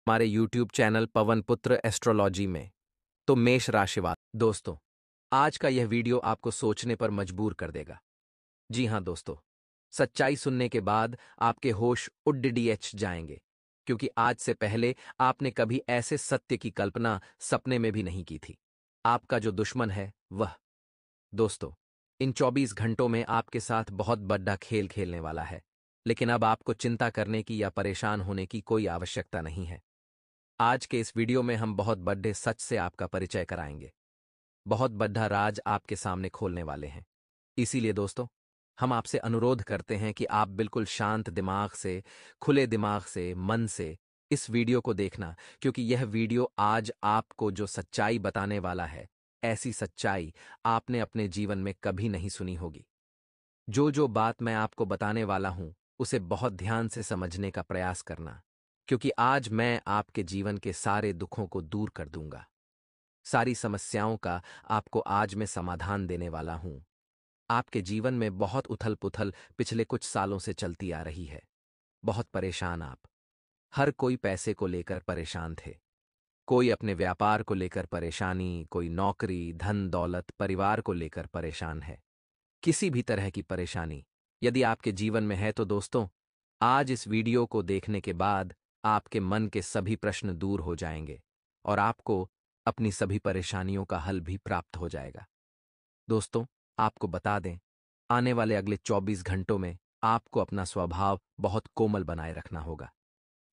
हमारे YouTube channel पवन पुत्र astrology में। तो मेष राशिवाला दोस्तों, आज का यह वीडियो आपको सोचने पर मजबूर कर देगा। जी हाँ दोस्तों, सच्चाई सुनने के बाद आपके होश उड्डीएच जाएंगे, क्योंकि आज से पहले आपने कभी ऐसे सत्य की कल्पना सपने में भी नहीं की थी। आपका जो दुश्मन है वह, दोस्तों, इन 24 घंटों में आपके साथ बहुत बड़ा खेल खेलने वाला है। लेकिन अब आपको चिंता करने की या परेशान होने की कोई आवश्यकता नहीं है। आज के इस वीडियो में हम बहुत बड़े सच से आपका परिचय कराएंगे। बहुत बड़ा राज आपके सामने खोलने वाले हैं। इसीलिए दोस्तों, हम आपसे अनुरोध करते हैं कि आप बिल्कुल शांत दिमाग से, खुले दिमाग से, मन से इस वीडियो को देखना, क्योंकि यह वीडियो आज आपको जो सच्चाई बताने वाला है, ऐसी सच्चाई आपने अपने जीवन में कभी नहीं सुनी होगी। जो बात मैं आपको बताने वाला हूं, उसे बहुत ध्यान से समझने का प्रयास करना, क्योंकि आज मैं आपके जीवन के सारे दुखों को दूर कर दूंगा। सारी समस्याओं का आपको आज मैं समाधान देने वाला हूं। आपके जीवन में बहुत उथल-पुथल पिछले कुछ सालों से चलती आ रही है। बहुत परेशान आप। हर कोई पैसे को लेकर परेशान थे। कोई अपने व्यापार को लेकर परेशानी, कोई नौकरी, धन दौलत, परिवार को लेकर परेशान है। किसी भी तरह की परेशानी यदि आपके जीवन में है तो दोस्तों, आज इस वीडियो को देखने के बाद आपके मन के सभी प्रश्न दूर हो जाएंगे और आपको अपनी सभी परेशानियों का हल भी प्राप्त हो जाएगा। दोस्तों, आपको बता दें, आने वाले अगले 24 घंटों में आपको अपना स्वभाव बहुत कोमल बनाए रखना होगा।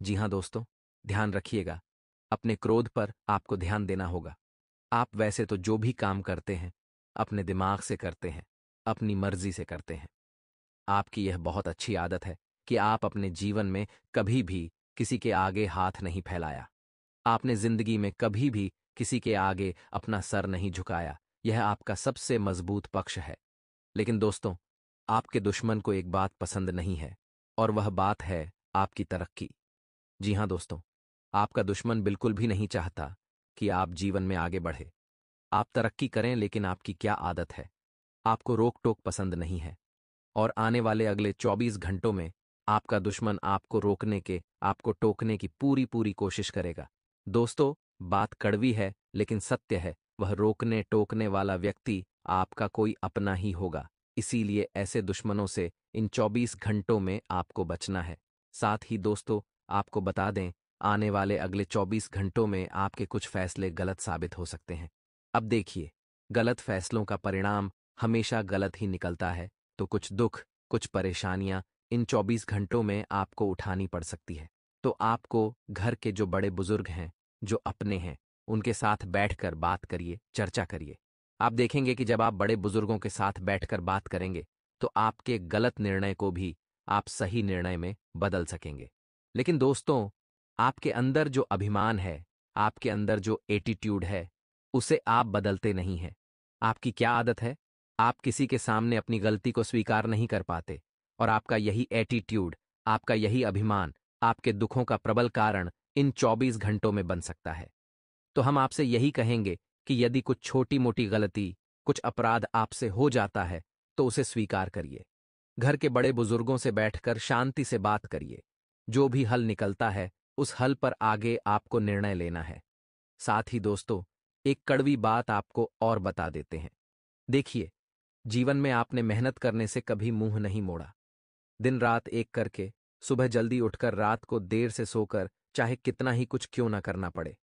जी हाँ दोस्तों, ध्यान रखिएगा, अपने क्रोध पर आपको ध्यान देना होगा। आप वैसे तो जो भी काम करते हैं, अपने दिमाग से करते हैं, अपनी मर्जी से करते हैं। आपकी यह बहुत अच्छी आदत है कि आप अपने जीवन में कभी भी किसी के आगे हाथ नहीं फैलाया। आपने जिंदगी में कभी भी किसी के आगे अपना सर नहीं झुकाया। यह आपका सबसे मजबूत पक्ष है। लेकिन दोस्तों, आपके दुश्मन को एक बात पसंद नहीं है, और वह बात है आपकी तरक्की। जी हाँ दोस्तों, आपका दुश्मन बिल्कुल भी नहीं चाहता कि आप जीवन में आगे बढ़े। आप तरक्की करें, लेकिन आपकी क्या आदत है, आपको रोक टोक पसंद नहीं है। और आने वाले अगले 24 घंटों में आपका दुश्मन आपको रोकने के, आपको टोकने की पूरी पूरी कोशिश करेगा। दोस्तों, बात कड़वी है लेकिन सत्य है, वह रोकने टोकने वाला व्यक्ति आपका कोई अपना ही होगा। इसीलिए ऐसे दुश्मनों से इन 24 घंटों में आपको बचना है। साथ ही दोस्तों, आपको बता दें, आने वाले अगले 24 घंटों में आपके कुछ फैसले गलत साबित हो सकते हैं। अब देखिए, गलत फैसलों का परिणाम हमेशा गलत ही निकलता है। तो कुछ दुख, कुछ परेशानियां इन 24 घंटों में आपको उठानी पड़ सकती है। तो आपको घर के जो बड़े बुजुर्ग हैं, जो अपने हैं, उनके साथ बैठकर बात करिए, चर्चा करिए। आप देखेंगे कि जब आप बड़े बुजुर्गों के साथ बैठकर बात करेंगे, तो आपके गलत निर्णय को भी आप सही निर्णय में बदल सकेंगे। लेकिन दोस्तों, आपके अंदर जो अभिमान है, आपके अंदर जो एटीट्यूड है, उसे आप बदलते नहीं हैं। आपकी क्या आदत है? आप किसी के सामने अपनी गलती को स्वीकार नहीं कर पाते, और आपका यही एटीट्यूड, आपका यही अभिमान आपके दुखों का प्रबल कारण इन 24 घंटों में बन सकता है। तो हम आपसे यही कहेंगे कि यदि कुछ छोटी मोटी गलती, कुछ अपराध आपसे हो जाता है, तो उसे स्वीकार करिए। घर के बड़े बुजुर्गों से बैठकर शांति से बात करिए। जो भी हल निकलता है, उस हल पर आगे आपको निर्णय लेना है। साथ ही दोस्तों, एक कड़वी बात आपको और बता देते हैं। देखिए, जीवन में आपने मेहनत करने से कभी मुंह नहीं मोड़ा। दिन रात एक करके, सुबह जल्दी उठकर रात को देर से सोकर, चाहे कितना ही कुछ क्यों ना करना पड़े,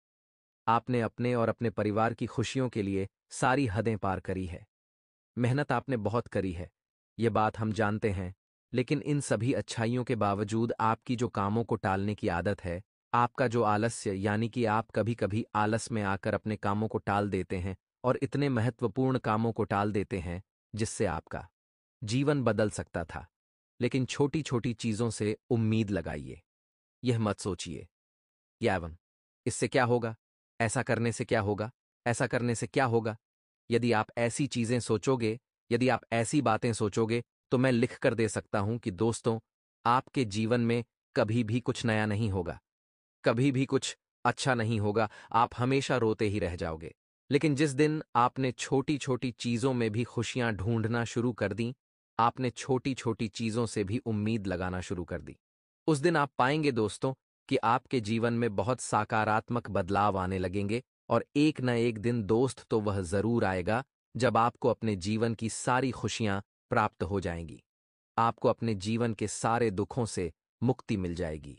आपने अपने और अपने परिवार की खुशियों के लिए सारी हदें पार करी है। मेहनत आपने बहुत करी है, ये बात हम जानते हैं। लेकिन इन सभी अच्छाइयों के बावजूद आपकी जो कामों को टालने की आदत है, आपका जो आलस्य, यानी कि आप कभी कभी आलस में आकर अपने कामों को टाल देते हैं, और इतने महत्वपूर्ण कामों को टाल देते हैं जिससे आपका जीवन बदल सकता था। लेकिन छोटी छोटी चीजों से उम्मीद लगाइए। यह मत सोचिए यावन, इससे क्या होगा, ऐसा करने से क्या होगा, ऐसा करने से क्या होगा। यदि आप ऐसी चीजें सोचोगे, यदि आप ऐसी बातें सोचोगे, तो मैं लिख कर दे सकता हूं कि दोस्तों, आपके जीवन में कभी भी कुछ नया नहीं होगा, कभी भी कुछ अच्छा नहीं होगा। आप हमेशा रोते ही रह जाओगे। लेकिन जिस दिन आपने छोटी छोटी चीजों में भी खुशियां ढूंढना शुरू कर दी, आपने छोटी छोटी चीजों से भी उम्मीद लगाना शुरू कर दी, उस दिन आप पाएंगे दोस्तों, कि आपके जीवन में बहुत सकारात्मक बदलाव आने लगेंगे और एक न एक दिन दोस्त तो वह जरूर आएगा जब आपको अपने जीवन की सारी खुशियां प्राप्त हो जाएंगी। आपको अपने जीवन के सारे दुखों से मुक्ति मिल जाएगी।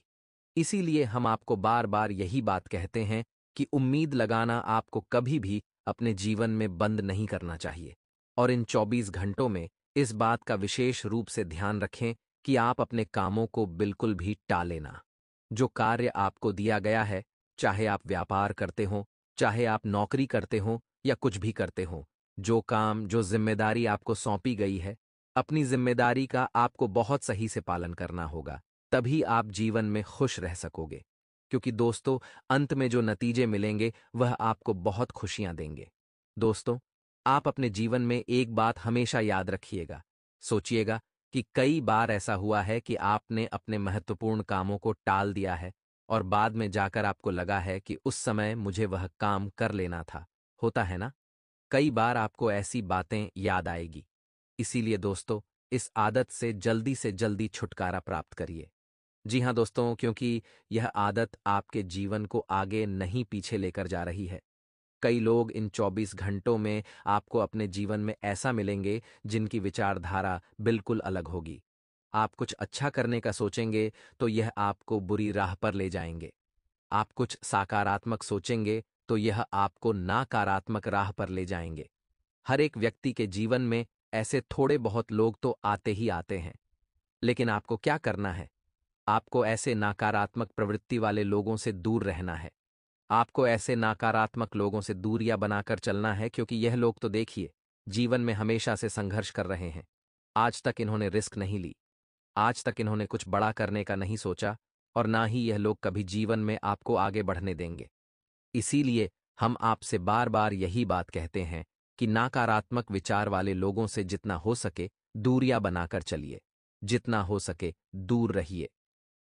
इसीलिए हम आपको बार बार यही बात कहते हैं कि उम्मीद लगाना आपको कभी भी अपने जीवन में बंद नहीं करना चाहिए। और इन 24 घंटों में इस बात का विशेष रूप से ध्यान रखें कि आप अपने कामों को बिल्कुल भी टालें ना। जो कार्य आपको दिया गया है, चाहे आप व्यापार करते हो, चाहे आप नौकरी करते हो या कुछ भी करते हो, जो काम जो जिम्मेदारी आपको सौंपी गई है, अपनी जिम्मेदारी का आपको बहुत सही से पालन करना होगा। तभी आप जीवन में खुश रह सकोगे। क्योंकि दोस्तों, अंत में जो नतीजे मिलेंगे वह आपको बहुत खुशियां देंगे। दोस्तों, आप अपने जीवन में एक बात हमेशा याद रखिएगा। सोचिएगा कि कई बार ऐसा हुआ है कि आपने अपने महत्वपूर्ण कामों को टाल दिया है और बाद में जाकर आपको लगा है कि उस समय मुझे वह काम कर लेना था। होता है ना? कई बार आपको ऐसी बातें याद आएगी। इसीलिए दोस्तों, इस आदत से जल्दी छुटकारा प्राप्त करिए। जी हाँ दोस्तों, क्योंकि यह आदत आपके जीवन को आगे नहीं पीछे लेकर जा रही है। कई लोग इन 24 घंटों में आपको अपने जीवन में ऐसा मिलेंगे जिनकी विचारधारा बिल्कुल अलग होगी। आप कुछ अच्छा करने का सोचेंगे तो यह आपको बुरी राह पर ले जाएंगे। आप कुछ सकारात्मक सोचेंगे तो यह आपको नकारात्मक राह पर ले जाएंगे। हर एक व्यक्ति के जीवन में ऐसे थोड़े बहुत लोग तो आते ही आते हैं। लेकिन आपको क्या करना है? आपको ऐसे नकारात्मक प्रवृत्ति वाले लोगों से दूर रहना है। आपको ऐसे नकारात्मक लोगों से दूरियां बनाकर चलना है, क्योंकि यह लोग तो देखिए, जीवन में हमेशा से संघर्ष कर रहे हैं। आज तक इन्होंने रिस्क नहीं ली, आज तक इन्होंने कुछ बड़ा करने का नहीं सोचा, और ना ही यह लोग कभी जीवन में आपको आगे बढ़ने देंगे। इसीलिए हम आपसे बार बार यही बात कहते हैं कि नकारात्मक विचार वाले लोगों से जितना हो सके दूरियां बनाकर चलिए। जितना हो सके दूर रहिए।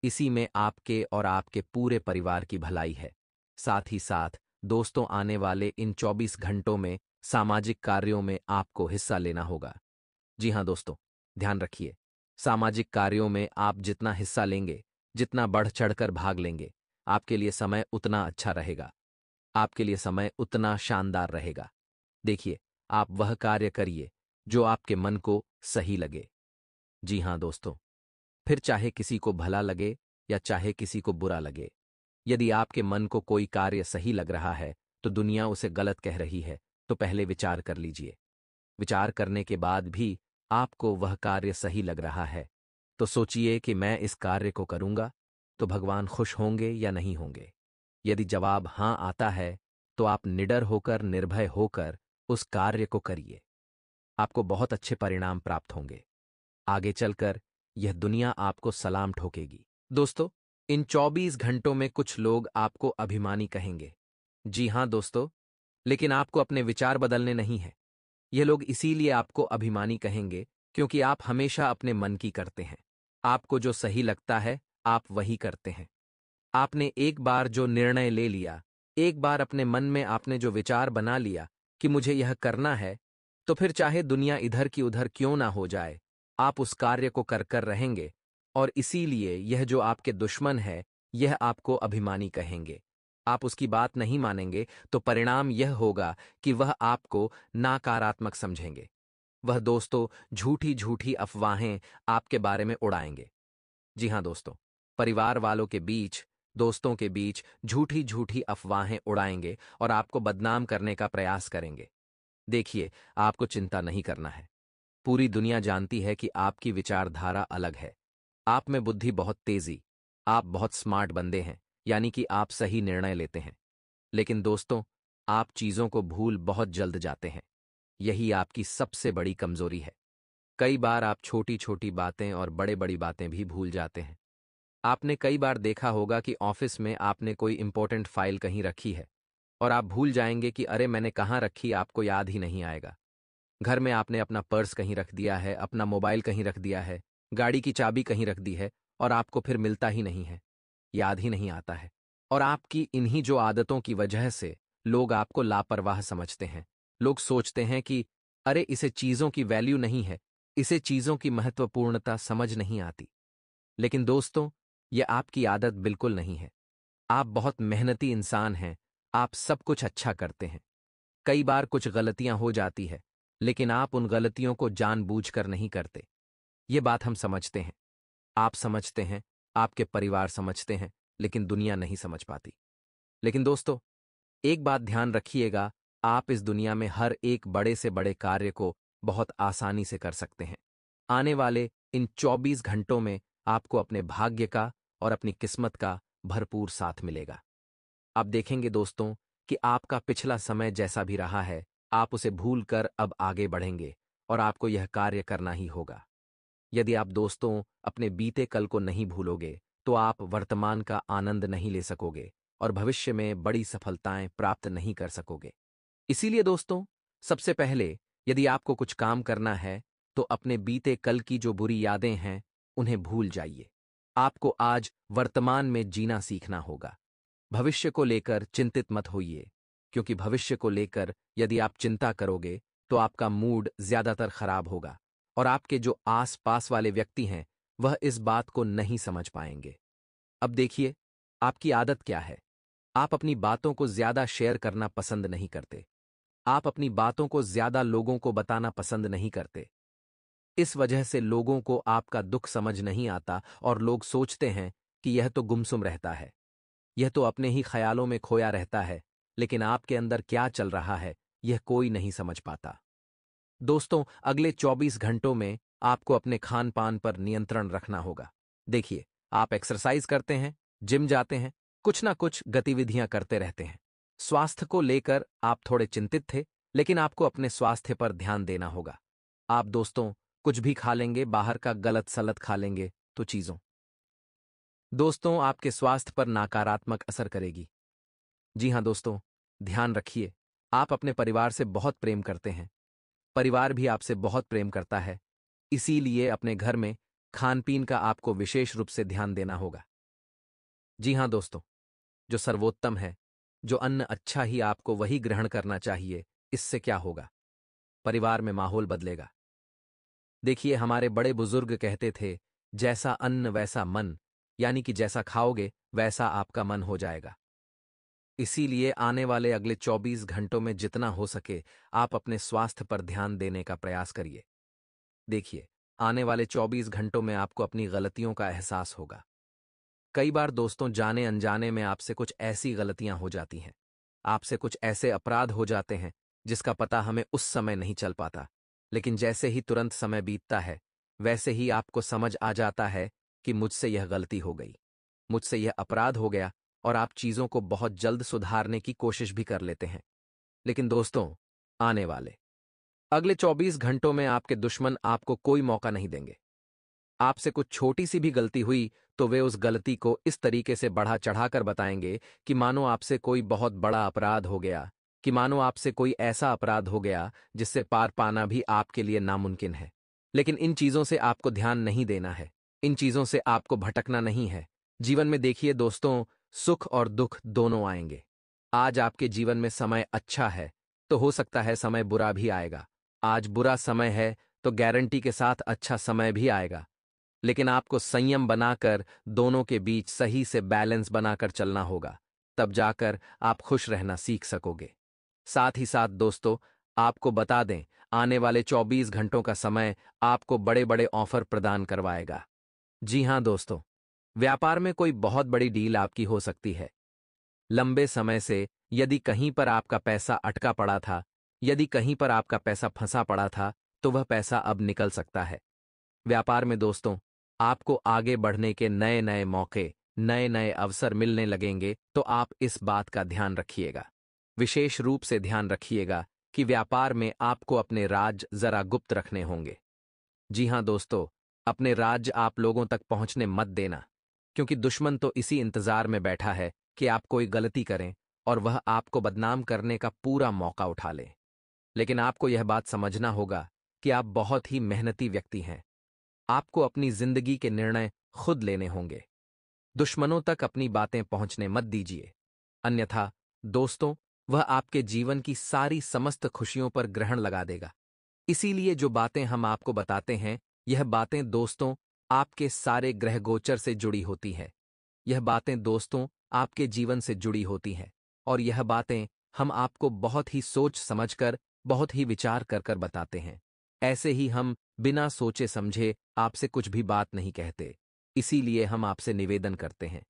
इसी में आपके और आपके पूरे परिवार की भलाई है। साथ ही साथ दोस्तों, आने वाले इन 24 घंटों में सामाजिक कार्यों में आपको हिस्सा लेना होगा। जी हाँ दोस्तों, ध्यान रखिए, सामाजिक कार्यों में आप जितना हिस्सा लेंगे, जितना बढ़ चढ़कर भाग लेंगे, आपके लिए समय उतना अच्छा रहेगा, आपके लिए समय उतना शानदार रहेगा। देखिए, आप वह कार्य करिए जो आपके मन को सही लगे। जी हाँ दोस्तों, फिर चाहे किसी को भला लगे या चाहे किसी को बुरा लगे, यदि आपके मन को कोई कार्य सही लग रहा है तो दुनिया उसे गलत कह रही है, तो पहले विचार कर लीजिए। विचार करने के बाद भी आपको वह कार्य सही लग रहा है तो सोचिए कि मैं इस कार्य को करूंगा तो भगवान खुश होंगे या नहीं होंगे। यदि जवाब हां आता है तो आप निडर होकर, निर्भय होकर उस कार्य को करिए। आपको बहुत अच्छे परिणाम प्राप्त होंगे। आगे चलकर यह दुनिया आपको सलाम ठोकेगी। दोस्तों, इन 24 घंटों में कुछ लोग आपको अभिमानी कहेंगे। जी हां दोस्तों, लेकिन आपको अपने विचार बदलने नहीं है। ये लोग इसीलिए आपको अभिमानी कहेंगे क्योंकि आप हमेशा अपने मन की करते हैं। आपको जो सही लगता है आप वही करते हैं। आपने एक बार जो निर्णय ले लिया, एक बार अपने मन में आपने जो विचार बना लिया कि मुझे यह करना है, तो फिर चाहे दुनिया इधर की उधर क्यों ना हो जाए, आप उस कार्य को कर कर रहेंगे। और इसीलिए यह जो आपके दुश्मन है, यह आपको अभिमानी कहेंगे। आप उसकी बात नहीं मानेंगे तो परिणाम यह होगा कि वह आपको नकारात्मक समझेंगे। वह दोस्तों झूठी झूठी अफवाहें आपके बारे में उड़ाएंगे। जी हाँ दोस्तों, परिवार वालों के बीच, दोस्तों के बीच झूठी झूठी अफवाहें उड़ाएंगे और आपको बदनाम करने का प्रयास करेंगे। देखिए, आपको चिंता नहीं करना है। पूरी दुनिया जानती है कि आपकी विचारधारा अलग है। आप में बुद्धि बहुत तेजी, आप बहुत स्मार्ट बंदे हैं, यानी कि आप सही निर्णय लेते हैं। लेकिन दोस्तों, आप चीजों को भूल बहुत जल्द जाते हैं। यही आपकी सबसे बड़ी कमजोरी है। कई बार आप छोटी छोटी बातें और बड़े बड़ी बातें भी भूल जाते हैं। आपने कई बार देखा होगा कि ऑफिस में आपने कोई इंपॉर्टेंट फाइल कहीं रखी है और आप भूल जाएंगे कि अरे मैंने कहाँ रखी, आपको याद ही नहीं आएगा। घर में आपने अपना पर्स कहीं रख दिया है, अपना मोबाइल कहीं रख दिया है, गाड़ी की चाबी कहीं रख दी है और आपको फिर मिलता ही नहीं है, याद ही नहीं आता है। और आपकी इन्हीं जो आदतों की वजह से लोग आपको लापरवाह समझते हैं। लोग सोचते हैं कि अरे इसे चीजों की वैल्यू नहीं है, इसे चीजों की महत्वपूर्णता समझ नहीं आती। लेकिन दोस्तों, यह आपकी आदत बिल्कुल नहीं है। आप बहुत मेहनती इंसान हैं, आप सब कुछ अच्छा करते हैं। कई बार कुछ गलतियां हो जाती है, लेकिन आप उन गलतियों को जानबूझकर नहीं करते। ये बात हम समझते हैं। आप समझते हैं, आपके परिवार समझते हैं, लेकिन दुनिया नहीं समझ पाती। लेकिन दोस्तों, एक बात ध्यान रखिएगा, आप इस दुनिया में हर एक बड़े से बड़े कार्य को बहुत आसानी से कर सकते हैं। आने वाले इन 24 घंटों में आपको अपने भाग्य का और अपनी किस्मत का भरपूर साथ मिलेगा। आप देखेंगे दोस्तों कि आपका पिछला समय जैसा भी रहा है, आप उसे भूलकर अब आगे बढ़ेंगे और आपको यह कार्य करना ही होगा। यदि आप दोस्तों अपने बीते कल को नहीं भूलोगे, तो आप वर्तमान का आनंद नहीं ले सकोगे और भविष्य में बड़ी सफलताएं प्राप्त नहीं कर सकोगे। इसीलिए दोस्तों, सबसे पहले यदि आपको कुछ काम करना है, तो अपने बीते कल की जो बुरी यादें हैं, उन्हें भूल जाइए। आपको आज वर्तमान में जीना सीखना होगा। भविष्य को लेकर चिंतित मत होइए, क्योंकि भविष्य को लेकर यदि आप चिंता करोगे, तो आपका मूड ज्यादातर खराब होगा और आपके जो आस-पास वाले व्यक्ति हैं, वह इस बात को नहीं समझ पाएंगे। अब देखिए, आपकी आदत क्या है? आप अपनी बातों को ज्यादा शेयर करना पसंद नहीं करते। आप अपनी बातों को ज्यादा लोगों को बताना पसंद नहीं करते। इस वजह से लोगों को आपका दुख समझ नहीं आता और लोग सोचते हैं कि यह तो गुमसुम रहता है, यह तो अपने ही ख्यालों में खोया रहता है, लेकिन आपके अंदर क्या चल रहा है, यह कोई नहीं समझ पाता। दोस्तों, अगले 24 घंटों में आपको अपने खान-पान पर नियंत्रण रखना होगा। देखिए, आप एक्सरसाइज करते हैं, जिम जाते हैं, कुछ ना कुछ गतिविधियां करते रहते हैं। स्वास्थ्य को लेकर आप थोड़े चिंतित थे, लेकिन आपको अपने स्वास्थ्य पर ध्यान देना होगा। आप दोस्तों कुछ भी खा लेंगे, बाहर का गलत-सलत खा लेंगे, तो चीज़ों दोस्तों आपके स्वास्थ्य पर नकारात्मक असर करेगी। जी हाँ दोस्तों, ध्यान रखिए, आप अपने परिवार से बहुत प्रेम करते हैं। परिवार भी आपसे बहुत प्रेम करता है, इसीलिए अपने घर में खान-पीन का आपको विशेष रूप से ध्यान देना होगा। जी हाँ दोस्तों, जो सर्वोत्तम है, जो अन्न अच्छा ही आपको वही ग्रहण करना चाहिए, इससे क्या होगा? परिवार में माहौल बदलेगा। देखिए, हमारे बड़े बुजुर्ग कहते थे, जैसा अन्न वैसा मन, यानी कि जैसा खाओगे, वैसा आपका मन हो जाएगा। इसीलिए आने वाले अगले 24 घंटों में जितना हो सके, आप अपने स्वास्थ्य पर ध्यान देने का प्रयास करिए। देखिए, आने वाले 24 घंटों में आपको अपनी गलतियों का एहसास होगा। कई बार दोस्तों जाने अनजाने में आपसे कुछ ऐसी गलतियां हो जाती हैं, आपसे कुछ ऐसे अपराध हो जाते हैं जिसका पता हमें उस समय नहीं चल पाता, लेकिन जैसे ही तुरंत समय बीतता है, वैसे ही आपको समझ आ जाता है कि मुझसे यह गलती हो गई, मुझसे यह अपराध हो गया और आप चीज़ों को बहुत जल्द सुधारने की कोशिश भी कर लेते हैं। लेकिन दोस्तों, आने वाले अगले 24 घंटों में आपके दुश्मन आपको कोई मौका नहीं देंगे। आपसे कुछ छोटी सी भी गलती हुई तो वे उस गलती को इस तरीके से बढ़ा चढ़ाकर बताएंगे कि मानो आपसे कोई बहुत बड़ा अपराध हो गया, कि मानो आपसे कोई ऐसा अपराध हो गया जिससे पार पाना भी आपके लिए नामुमकिन है। लेकिन इन चीजों से आपको ध्यान नहीं देना है, इन चीजों से आपको भटकना नहीं है। जीवन में देखिए दोस्तों, सुख और दुख दोनों आएंगे। आज आपके जीवन में समय अच्छा है, तो हो सकता है समय बुरा भी आएगा। आज बुरा समय है, तो गारंटी के साथ अच्छा समय भी आएगा। लेकिन आपको संयम बनाकर दोनों के बीच सही से बैलेंस बनाकर चलना होगा, तब जाकर आप खुश रहना सीख सकोगे। साथ ही साथ दोस्तों, आपको बता दें, आने वाले 24 घंटों का समय आपको बड़े-बड़े ऑफर प्रदान करवाएगा। जी हां दोस्तों, व्यापार में कोई बहुत बड़ी डील आपकी हो सकती है। लंबे समय से यदि कहीं पर आपका पैसा अटका पड़ा था, यदि कहीं पर आपका पैसा फंसा पड़ा था, तो वह पैसा अब निकल सकता है। व्यापार में दोस्तों, आपको आगे बढ़ने के नए-नए मौके, नए-नए अवसर मिलने लगेंगे, तो आप इस बात का ध्यान रखिएगा। विशेष रूप से ध्यान रखिएगा कि व्यापार में आपको अपने राज जरा गुप्त रखने होंगे। जी हां दोस्तों, अपने राज आप लोगों तक पहुंचने मत देना, क्योंकि दुश्मन तो इसी इंतजार में बैठा है कि आप कोई गलती करें और वह आपको बदनाम करने का पूरा मौका उठा ले। लेकिन आपको यह बात समझना होगा कि आप बहुत ही मेहनती व्यक्ति हैं। आपको अपनी जिंदगी के निर्णय खुद लेने होंगे। दुश्मनों तक अपनी बातें पहुंचने मत दीजिए, अन्यथा दोस्तों, वह आपके जीवन की सारी समस्त खुशियों पर ग्रहण लगा देगा। इसीलिए जो बातें हम आपको बताते हैं, यह बातें दोस्तों आपके सारे ग्रह गोचर से जुड़ी होती हैं। यह बातें दोस्तों आपके जीवन से जुड़ी होती हैं और यह बातें हम आपको बहुत ही सोच समझकर, बहुत ही विचार कर कर बताते हैं। ऐसे ही हम बिना सोचे समझे आपसे कुछ भी बात नहीं कहते। इसीलिए हम आपसे निवेदन करते हैं,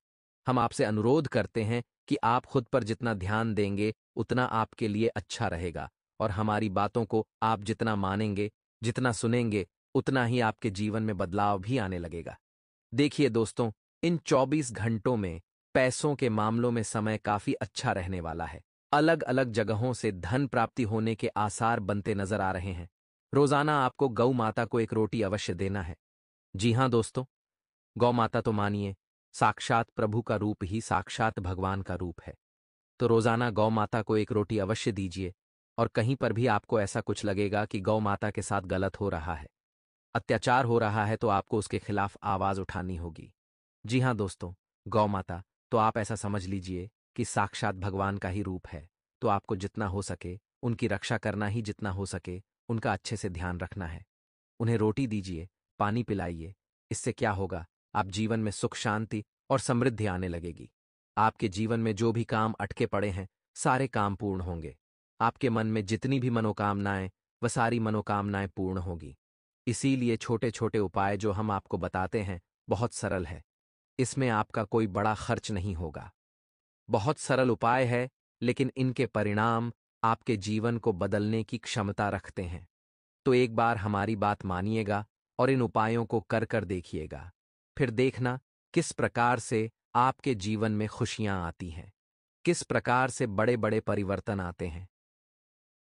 हम आपसे अनुरोध करते हैं कि आप खुद पर जितना ध्यान देंगे उतना आपके लिए अच्छा रहेगा और हमारी बातों को आप जितना मानेंगे, जितना सुनेंगे, उतना ही आपके जीवन में बदलाव भी आने लगेगा। देखिए दोस्तों, इन 24 घंटों में पैसों के मामलों में समय काफी अच्छा रहने वाला है। अलग अलग जगहों से धन प्राप्ति होने के आसार बनते नजर आ रहे हैं। रोजाना आपको गौ माता को एक रोटी अवश्य देना है। जी हां दोस्तों, गौ माता तो मानिए साक्षात प्रभु का रूप ही साक्षात भगवान का रूप है। तो रोजाना गौ माता को एक रोटी अवश्य दीजिए और कहीं पर भी आपको ऐसा कुछ लगेगा कि गौ माता के साथ गलत हो रहा है, अत्याचार हो रहा है, तो आपको उसके खिलाफ आवाज उठानी होगी। जी हां दोस्तों, गौ माता तो आप ऐसा समझ लीजिए कि साक्षात भगवान का ही रूप है। तो आपको जितना हो सके उनकी रक्षा करना ही, जितना हो सके उनका अच्छे से ध्यान रखना है। उन्हें रोटी दीजिए, पानी पिलाइए। इससे क्या होगा, आप जीवन में सुख शांति और समृद्धि आने लगेगी। आपके जीवन में जो भी काम अटके पड़े हैं, सारे काम पूर्ण होंगे। आपके मन में जितनी भी मनोकामनाएं, वह सारी मनोकामनाएं पूर्ण होगी। इसीलिए छोटे छोटे उपाय जो हम आपको बताते हैं बहुत सरल है। इसमें आपका कोई बड़ा खर्च नहीं होगा। बहुत सरल उपाय है, लेकिन इनके परिणाम आपके जीवन को बदलने की क्षमता रखते हैं। तो एक बार हमारी बात मानिएगा और इन उपायों को कर कर देखिएगा। फिर देखना किस प्रकार से आपके जीवन में खुशियां आती हैं, किस प्रकार से बड़े बड़े परिवर्तन आते हैं।